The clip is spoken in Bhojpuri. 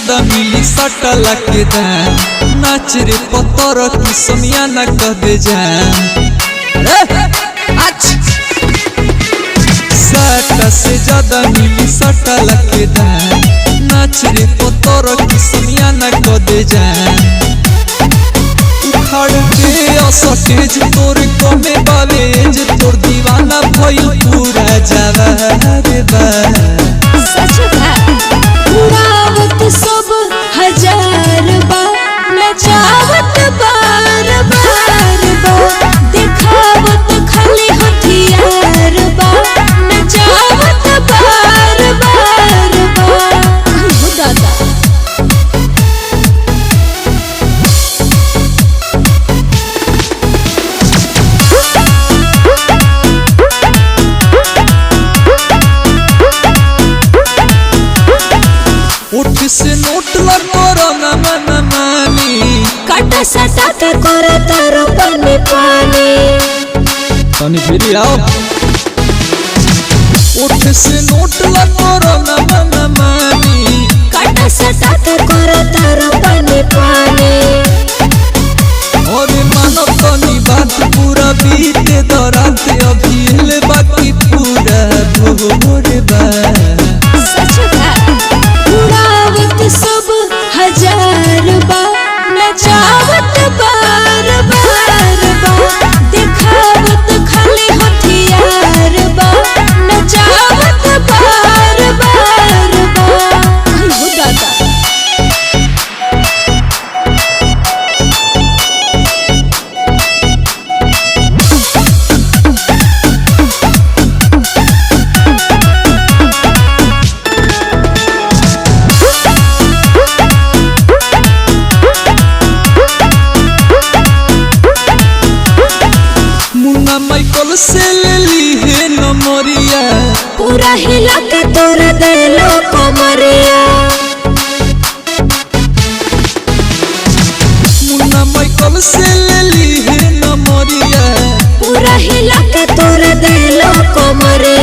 ज्यादा मिली सटला के दाम नाच रे पतर की सोनिया न कह दे जान सटा से ज्यादा मिली सटला के दाम नाच रे पतर की सोनिया न कह दे जान उखाड़ के असटेज तोर कमे बावेज तोर दीवाना भइल पूरा जवार बा सच बा उड़ावत सब हजार बा नचावत बार बार बा दिखावत खाली हथियार बा नचावत बार बार बा हो दादा उठ से नोट लगोरो न मन मानी काटा सटा के करे तारो पानी पानी तनी फिर आओ उठ से नोट लगोरो न मन मानी काटा सटा के करे तारो पानी पानी और मानो तनी बात पूरा बीते दरात अभी ले बाकी पूरा भोर बा सच बा उड़ावत सब हजार बा नचावत बार बार बा दिखावत खाली हथियार बा नचावत बार बार बा हो दादा मुन्ना माइकल से ले ली है नमरिया पूरा हिला के तोड़ देलो कमरिया मुन्ना माइकल से ले ली है नमरिया पूरा हिला के तोड़ देलो कमरिया